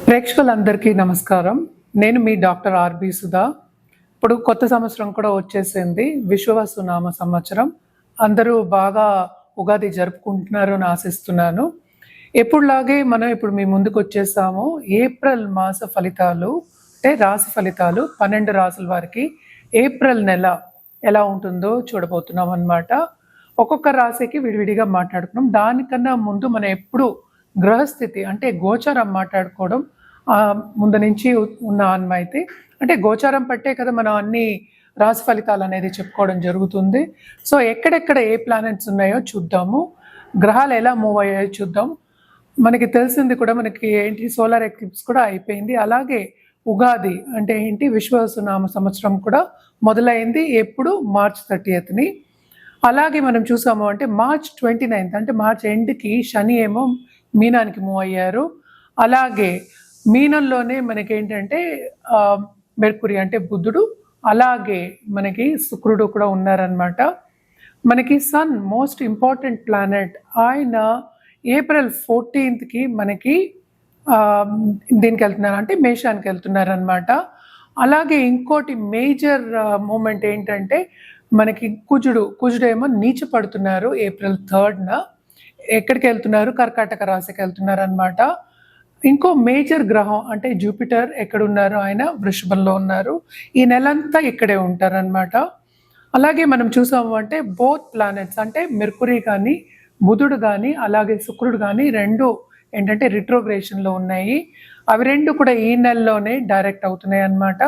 ప్రేక్షకులందరికీ నమస్కారం. నేను మీ డాక్టర్ ఆర్బి సుధా. ఇప్పుడు కొత్త సంవత్సరం కూడా వచ్చేసింది. విశ్వవసునామ సంవత్సరం. అందరూ బాగా ఉగాది జరుపుకుంటున్నారు అని ఆశిస్తున్నాను. ఎప్పుడులాగే మనం ఇప్పుడు మీ ముందుకు వచ్చేసాము. ఏప్రిల్ మాస ఫలితాలు అంటే రాశి ఫలితాలు 12 రాసుల వారికి ఏప్రిల్ నెల ఎలా ఉంటుందో చూడబోతున్నాం అన్నమాట. ఒక్కొక్క రాశికి విడివిడిగా మాట్లాడుకున్నాం. దానికన్నా ముందు మనం ఎప్పుడు గ్రహస్థితి అంటే గోచారం మాట్లాడుకోవడం ముందు నుంచి ఉన్న ఆన్మైతే అంటే గోచారం పట్టే కదా మనం అన్ని రాశి ఫలితాలు అనేది చెప్పుకోవడం జరుగుతుంది. సో ఎక్కడెక్కడ ఏ ప్లానెట్స్ ఉన్నాయో చూద్దాము, గ్రహాలు ఎలా మూవ్ అయ్యాయో చూద్దాం. మనకి తెలిసింది కూడా మనకి ఏంటి సోలార్ ఎక్లిప్స్ కూడా అయిపోయింది. అలాగే ఉగాది అంటే ఏంటి విశ్వవసునామ సంవత్సరం కూడా మొదలైంది. ఎప్పుడు మార్చ్ 30ని. అలాగే మనం చూసాము అంటే మార్చ్ 29 అంటే మార్చ్ ఎండ్కి శని ఏమో మీనానికి మూవ్ అయ్యారు. అలాగే మీనంలోనే మనకేంటంటే మెర్కురీ అంటే బుధుడు, అలాగే మనకి శుక్రుడు కూడా ఉన్నారనమాట. మనకి సన్ మోస్ట్ ఇంపార్టెంట్ ప్లానెట్, ఆయన ఏప్రిల్ 14కి మనకి దీనికి వెళ్తున్నారు అంటే మేషానికి వెళ్తున్నారు అనమాట. అలాగే ఇంకోటి మేజర్ మూమెంట్ ఏంటంటే మనకి కుజుడేమో నీచ పడుతున్నారు ఏప్రిల్ 3న. ఎక్కడికి వెళ్తున్నారు? కర్కాటక రాశికి వెళ్తున్నారు అనమాట. ఇంకో మేజర్ గ్రహం అంటే జూపిటర్ ఎక్కడున్నారు? ఆయన వృషభంలో ఉన్నారు. ఈ నెలంతా ఇక్కడే ఉంటారనమాట. అలాగే మనం చూసాము అంటే బోత్ ప్లానెట్స్ అంటే మెర్కురీ కానీ బుధుడు కానీ అలాగే శుక్రుడు కానీ రెండు ఏంటంటే రిట్రోగ్రేషన్లో ఉన్నాయి. అవి రెండు కూడా ఈ నెలలోనే డైరెక్ట్ అవుతున్నాయి అన్నమాట.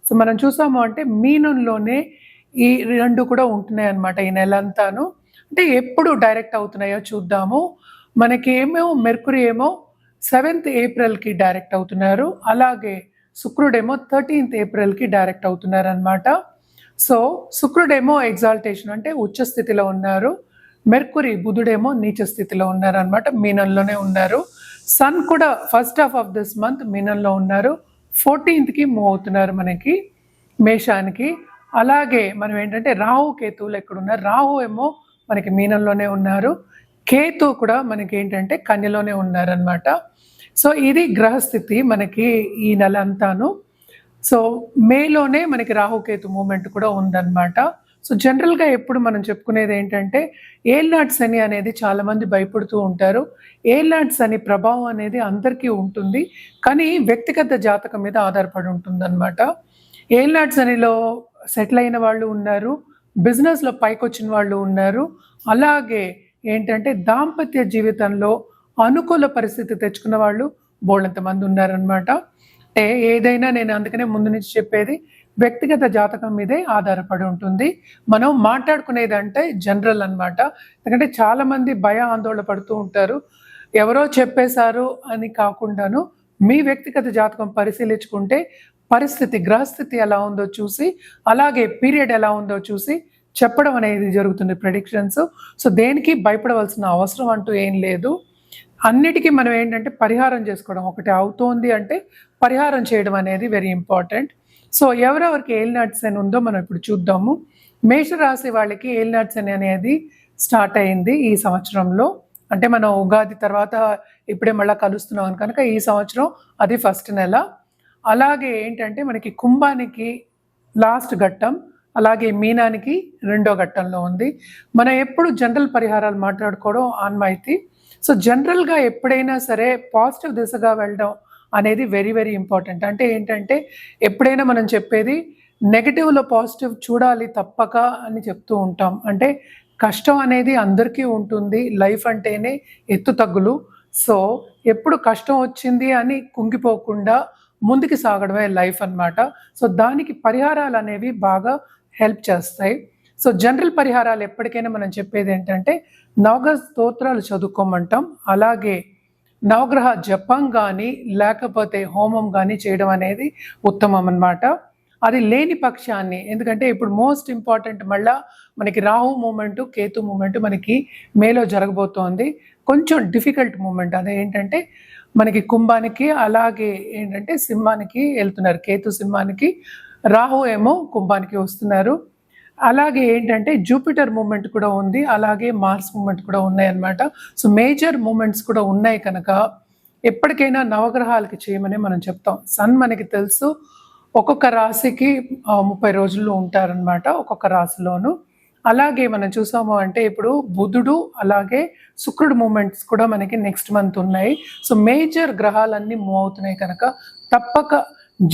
సో మనం చూసాము అంటే మీనంలోనే ఈ రెండు కూడా ఉంటున్నాయి అన్నమాట ఈ నెలంతాను. అంటే ఎప్పుడు డైరెక్ట్ అవుతున్నాయో చూద్దాము. మనకి ఏమో మెర్కురీ ఏమో 7th ఏప్రిల్కి డైరెక్ట్ అవుతున్నారు. అలాగే శుక్రుడేమో 13th ఏప్రిల్కి డైరెక్ట్ అవుతున్నారు అనమాట. సో శుక్రుడేమో ఎగ్జాల్టేషన్ అంటే ఉచ్చ స్థితిలో ఉన్నారు. మెర్కురీ బుధుడేమో నీచ స్థితిలో ఉన్నారు అనమాట. మీనంలోనే ఉన్నారు. సన్ కూడా first half of this month మీనంలో ఉన్నారు. 14th మూవ్ అవుతున్నారు మనకి మేషానికి. అలాగే మనం ఏంటంటే రాహు కేతువులు ఎక్కడున్నారు? రాహు ఏమో మనకి మీనంలోనే ఉన్నారు. కేతు కూడా మనకి ఏంటంటే కన్యలోనే ఉన్నారనమాట. సో ఇది గ్రహస్థితి మనకి ఈ నెల అంతాను. సో మేలోనే మనకి రాహుకేతు మూమెంట్ కూడా ఉందన్నమాట. సో జనరల్గా ఎప్పుడు మనం చెప్పుకునేది ఏంటంటే ఏల్నాటి శని అనేది చాలామంది భయపడుతూ ఉంటారు. ఏల్నాటి శని ప్రభావం అనేది అందరికీ ఉంటుంది, కానీ వ్యక్తిగత జాతకం మీద ఆధారపడి ఉంటుందన్నమాట. ఏల్నాటి శనిలో సెటిల్ అయిన వాళ్ళు ఉన్నారు, బిజినెస్లో పైకొచ్చిన వాళ్ళు ఉన్నారు. అలాగే ఏంటంటే దాంపత్య జీవితంలో అనుకూల పరిస్థితి తెచ్చుకున్న వాళ్ళు బోళ్ళంత మంది ఉన్నారనమాట. అంటే ఏదైనా నేను అందుకనే ముందు నుంచి చెప్పేది వ్యక్తిగత జాతకం మీదే ఆధారపడి ఉంటుంది. మనం మాట్లాడుకునేదంటే జనరల్ అనమాట. ఎందుకంటే చాలామంది భయ ఆందోళన పడుతూ ఉంటారు. ఎవరో చెప్పేశారు అని కాకుండాను మీ వ్యక్తిగత జాతకం పరిశీలించుకుంటే పరిస్థితి గ్రహస్థితి ఎలా ఉందో చూసి అలాగే పీరియడ్ ఎలా ఉందో చూసి చెప్పడం అనేది జరుగుతుంది ప్రెడిక్షన్స్. సో దేనికి భయపడవలసిన అవసరం అంటూ ఏం లేదు. అన్నిటికీ మనం ఏంటంటే పరిహారం చేసుకోవడం, ఒకటి అవుతోంది అంటే పరిహారం చేయడం అనేది వెరీ ఇంపార్టెంట్. సో ఎవరెవరికి ఏలినాటి శని ఉందో మనం ఇప్పుడు చూద్దాము. మేషరాశి వాళ్ళకి ఏలినాటి శని అనేది స్టార్ట్ అయింది ఈ సంవత్సరంలో. అంటే మనం ఉగాది తర్వాత ఇప్పుడే మళ్ళీ కలుస్తున్నాం కనుక ఈ సంవత్సరం అది ఫస్ట్ నెల. అలాగే ఏంటంటే మనకి కుంభానికి లాస్ట్ ఘట్టం, అలాగే మీనానికి రెండో ఘట్టంలో ఉంది. మనం ఎప్పుడు జనరల్ పరిహారాలు మాట్లాడుకోవడం ఆన్మైతి. సో జనరల్గా ఎప్పుడైనా సరే పాజిటివ్ దిశగా వెళ్ళడం అనేది వెరీ వెరీ ఇంపార్టెంట్. అంటే ఏంటంటే ఎప్పుడైనా మనం చెప్పేది నెగటివ్లో పాజిటివ్ చూడాలి తప్పక అని చెప్తూ ఉంటాం. అంటే కష్టం అనేది అందరికీ ఉంటుంది, లైఫ్ అంటేనే ఎత్తు తగ్గులు. సో ఎప్పుడు కష్టం వచ్చింది అని కుంగిపోకుండా ముందుకు సాగడమే లైఫ్ అన్నమాట. సో దానికి పరిహారాలు అనేవి బాగా హెల్ప్ చేస్తాయి. సో జనరల్ పరిహారాలు ఎప్పటికైనా మనం చెప్పేది ఏంటంటే నవగ్రహ స్తోత్రాలు చదువుకోమంటాం. అలాగే నవగ్రహ జపం కానీ లేకపోతే హోమం కానీ చేయడం అనేది ఉత్తమం అన్నమాట. అది లేని పక్షాన్ని, ఎందుకంటే ఇప్పుడు మోస్ట్ ఇంపార్టెంట్ మళ్ళా మనకి రాహు మూమెంట్ కేతు మూమెంట్ మనకి మేలో జరగబోతోంది. కొంచెం డిఫికల్ట్ మూమెంట్. అదే ఏంటంటే మనకి కుంభానికి అలాగే ఏంటంటే సింహానికి వెళ్తున్నారు. కేతు సింహానికి, రాహు ఏమో కుంభానికి వస్తున్నారు. అలాగే ఏంటంటే జూపిటర్ మూమెంట్ కూడా ఉంది, అలాగే మార్స్ మూమెంట్ కూడా ఉన్నాయి అన్నమాట. సో మేజర్ మూమెంట్స్ కూడా ఉన్నాయి కనుక ఎప్పటికైనా నవగ్రహాలకి చేయమని మనం చెప్తాం. సన్ మనకి తెలుసు ఒక్కొక్క రాశికి 30 రోజులు ఉంటారనమాట ఒక్కొక్క రాశిలోను. అలాగే మనం చూసాము అంటే ఇప్పుడు బుధుడు అలాగే శుక్రుడు మూమెంట్స్ కూడా మనకి నెక్స్ట్ మంత్ ఉన్నాయి. సో మేజర్ గ్రహాలన్నీ మూవ్ అవుతున్నాయి కనుక తప్పక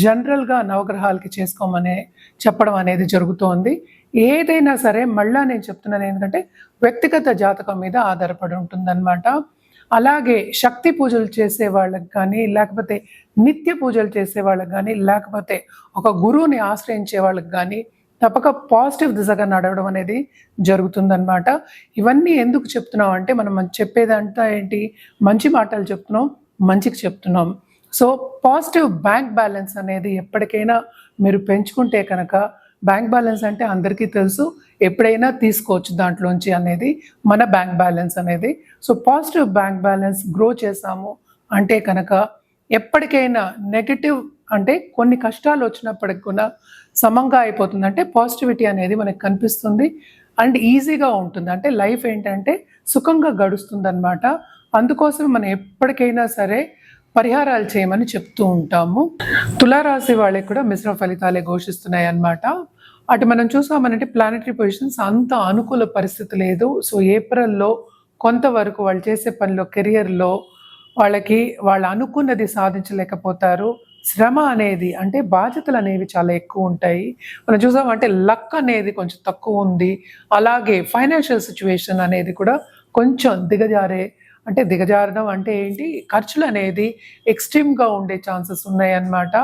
జనరల్గా నవగ్రహాలకి చేసుకోమని చెప్పడం అనేది జరుగుతోంది. ఏదైనా సరే మళ్ళా నేను చెప్తున్నాను, ఎందుకంటే వ్యక్తిగత జాతకం మీద ఆధారపడి ఉంటుందన్నమాట. అలాగే శక్తి పూజలు చేసే వాళ్ళకి కానీ, లేకపోతే నిత్య పూజలు చేసే వాళ్ళకి కానీ, లేకపోతే ఒక గురువుని ఆశ్రయించే వాళ్ళకి కానీ తప్పక పాజిటివ్ దిశగా నడవడం అనేది జరుగుతుందన్నమాట. ఇవన్నీ ఎందుకు చెప్తున్నాం అంటే మనం చెప్పేదంతా ఏంటి, మంచి మాటలు చెప్తున్నాం, మంచికి చెప్తున్నాం. సో పాజిటివ్ బ్యాంక్ బ్యాలెన్స్ అనేది ఎప్పటికైనా మీరు పెంచుకుంటే కనుక, బ్యాంక్ బ్యాలెన్స్ అంటే అందరికీ తెలుసు, ఎప్పుడైనా తీసుకోవచ్చు దాంట్లోంచి అనేది మన బ్యాంక్ బ్యాలెన్స్ అనేది. So positive bank balance grow చేసాము అంటే కనుక ఎప్పటికైనా నెగటివ్ అంటే కొన్ని కష్టాలు వచ్చినప్పటికి కూడా సమంగా అయిపోతుంది. అంటే పాజిటివిటీ అనేది మనకు కనిపిస్తుంది అండ్ ఈజీగా ఉంటుంది. అంటే లైఫ్ ఏంటంటే సుఖంగా గడుస్తుంది అనమాట. అందుకోసం మనం ఎప్పటికైనా సరే పరిహారాలు చేయమని చెప్తూ ఉంటాము. తులారాశి వాళ్ళకి కూడా మిశ్రమ ఫలితాలే ఘోషిస్తున్నాయి అన్నమాట. అటు మనం చూసామనంటే ప్లానెటరీ పొజిషన్స్ అంత అనుకూల పరిస్థితి లేదు. సో ఏప్రిల్లో కొంతవరకు వాళ్ళు చేసే పనిలో, కెరియర్లో వాళ్ళకి వాళ్ళు అనుకున్నది సాధించలేకపోతారు. శ్రమ అనేది అంటే బాధ్యతలు అనేవి చాలా ఎక్కువ ఉంటాయి. మనం చూసామంటే లక్ అనేది కొంచెం తక్కువ ఉంది. అలాగే ఫైనాన్షియల్ సిచ్యువేషన్ అనేది కూడా కొంచెం దిగజారడం అంటే ఏంటి, ఖర్చులు అనేది ఎక్స్ట్రీమ్గా ఉండే ఛాన్సెస్ ఉన్నాయి అన్నమాట.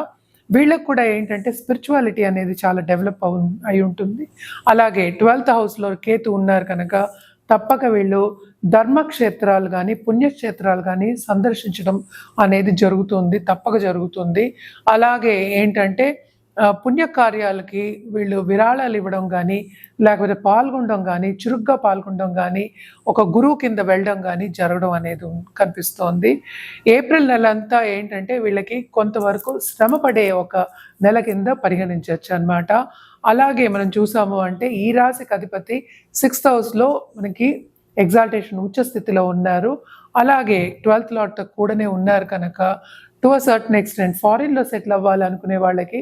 వీళ్ళకు కూడా ఏంటంటే స్పిరిచువాలిటీ అనేది చాలా డెవలప్ అయి ఉంటుంది. అలాగే 12th హౌస్లో కేతు ఉన్నారు కనుక తప్పక వీళ్ళు ధర్మక్షేత్రాలు కానీ, పుణ్యక్షేత్రాలు కానీ సందర్శించడం అనేది తప్పక జరుగుతుంది. అలాగే ఏంటంటే పుణ్యకార్యాలకి వీళ్ళు విరాళాలు ఇవ్వడం కానీ, లేకపోతే పాల్గొనడం కానీ, చురుగ్గా పాల్గొనడం కానీ, ఒక గురువు కింద వెళ్ళడం కానీ జరగడం అనేది కనిపిస్తోంది. ఏప్రిల్ నెల అంతా ఏంటంటే వీళ్ళకి కొంతవరకు శ్రమ పడే ఒక నెల కింద పరిగణించవచ్చు అన్నమాట. అలాగే మనం చూసాము అంటే ఈ రాశికి అధిపతి 6th హౌస్లో మనకి ఎగ్జాల్టేషన్ ఉచ్చ స్థితిలో ఉన్నారు. అలాగే 12th లార్డ్తో కూడానే ఉన్నారు కనుక టు అ సర్టన్ ఎక్స్టెంట్ ఫారిన్లో సెటిల్ అవ్వాలనుకునే వాళ్ళకి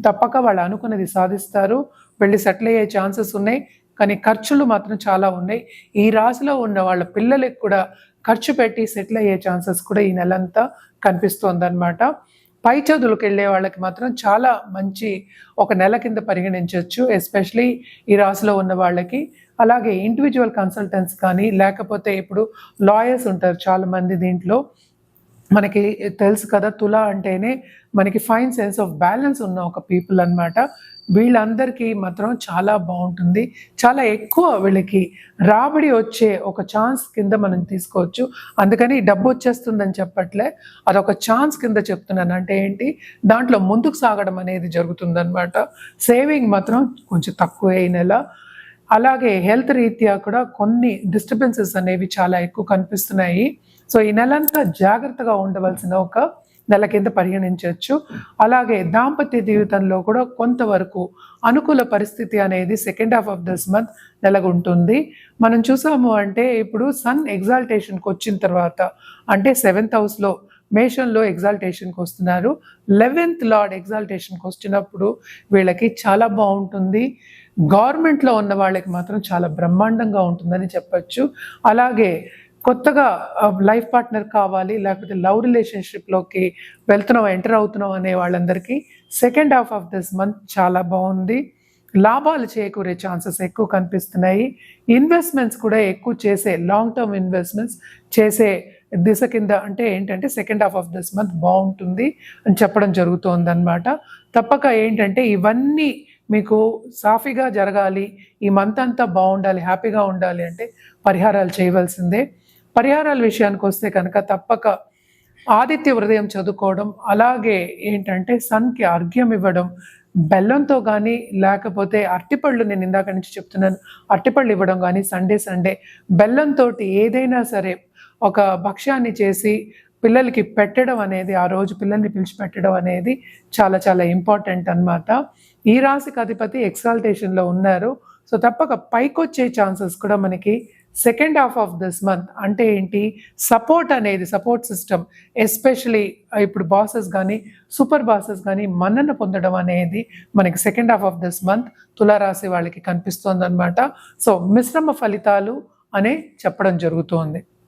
తప్పక వాళ్ళు అనుకున్నది సాధిస్తారు, వెళ్ళి సెటిల్ అయ్యే ఛాన్సెస్ ఉన్నాయి. కానీ ఖర్చులు మాత్రం చాలా ఉన్నాయి. ఈ రాశిలో ఉన్న వాళ్ళ పిల్లలకి కూడా ఖర్చు పెట్టి సెటిల్ అయ్యే ఛాన్సెస్ కూడా ఈ నెలంతా కనిపిస్తోందన్నమాట. పై చదువులకు వెళ్ళే వాళ్ళకి మాత్రం చాలా మంచి ఒక నెల కింద పరిగణించవచ్చు, ఎస్పెషలీ ఈ రాశిలో ఉన్న వాళ్ళకి. అలాగే ఇండివిజువల్ కన్సల్టెంట్స్ కానీ, లేకపోతే ఇప్పుడు లాయర్స్ ఉంటారు చాలామంది. దీంట్లో మనకి తెలుసు కదా, తుల అంటేనే మనకి ఫైన్ సెన్స్ ఆఫ్ బ్యాలెన్స్ ఉన్న ఒక పీపుల్ అన్నమాట. వీళ్ళందరికీ మాత్రం చాలా బాగుంటుంది. చాలా ఎక్కువ వీళ్ళకి రాబడి వచ్చే ఒక ఛాన్స్ కింద మనం తీసుకోవచ్చు. అందుకని డబ్బు వచ్చేస్తుందని చెప్పట్లే, అదొక ఛాన్స్ కింద చెప్తున్నాను. అంటే ఏంటి, దాంట్లో ముందుకు సాగడం అనేది జరుగుతుందన్నమాట. సేవింగ్ మాత్రం కొంచెం తక్కువే ఈ నెల. అలాగే హెల్త్ రీత్యా కూడా కొన్ని డిస్టర్బెన్సెస్ అనేవి చాలా ఎక్కువ కనిపిస్తున్నాయి. సో ఈ నెలంతా జాగ్రత్తగా ఉండవలసిన ఒక నెల కింద పరిగణించవచ్చు. అలాగే దాంపత్య జీవితంలో కూడా కొంతవరకు అనుకూల పరిస్థితి అనేది second half of this month నెలకొంటుంది. మనం చూసాము అంటే ఇప్పుడు సన్ ఎగ్జాల్టేషన్కి వచ్చిన తర్వాత, అంటే 7th హౌస్లో మేషంలో ఎగ్జాల్టేషన్కి వస్తున్నారు. 11th లార్డ్ ఎగ్జాల్టేషన్కి వచ్చినప్పుడు వీళ్ళకి చాలా బాగుంటుంది. గవర్నమెంట్లో ఉన్న వాళ్ళకి మాత్రం చాలా బ్రహ్మాండంగా ఉంటుందని చెప్పచ్చు. అలాగే కొత్తగా లైఫ్ పార్ట్నర్ కావాలి, లేకపోతే లవ్ రిలేషన్షిప్లోకి ఎంటర్ అవుతున్నాం అనే వాళ్ళందరికీ second half of this month చాలా బాగుంది. లాభాలు చేకూరే ఛాన్సెస్ ఎక్కువ కనిపిస్తున్నాయి. ఇన్వెస్ట్మెంట్స్ కూడా ఎక్కువ చేసే, లాంగ్ టర్మ్ ఇన్వెస్ట్మెంట్స్ చేసే దిశ కింద అంటే ఏంటంటే second half of this month బాగుంటుంది అని చెప్పడం జరుగుతుంది అన్నమాట. తప్పక ఏంటంటే ఇవన్నీ మీకు సాఫీగా జరగాలి, ఈ మంత్ అంతా బాగుండాలి, హ్యాపీగా ఉండాలి అంటే పరిహారాలు చేయవలసిందే. పరిహారాల విషయానికి వస్తే కనుక తప్పక ఆదిత్య హృదయం చదువుకోవడం, అలాగే ఏంటంటే సన్కి అర్ఘ్యం ఇవ్వడం, బెల్లంతో కానీ, లేకపోతే అరటిపళ్ళు, నేను ఇందాక నుంచి చెప్తున్నాను, అరటిపళ్ళు ఇవ్వడం కానీ, సండే బెల్లంతో ఏదైనా సరే ఒక భక్ష్యాన్ని చేసి పిల్లలకి పెట్టడం అనేది, ఆ రోజు పిల్లల్ని పిలిచి పెట్టడం అనేది చాలా చాలా ఇంపార్టెంట్ అన్నమాట. ఈ రాశికి అధిపతి ఎక్సాల్టేషన్లో ఉన్నారు. సో తప్పక పైకొచ్చే ఛాన్సెస్ కూడా మనకి second half of this month అంటే ఏంటి, సపోర్ట్ అనేది, సపోర్ట్ సిస్టమ్ ఎస్పెషలీ ఇప్పుడు బాసెస్ కానీ సూపర్ బాసెస్ కానీ మన్నన పొందడం అనేది మనకి second half of this month తులారాశి వాళ్ళకి కనిపిస్తుంది అనమాట. సో మిశ్రమ ఫలితాలు అనే చెప్పడం జరుగుతోంది.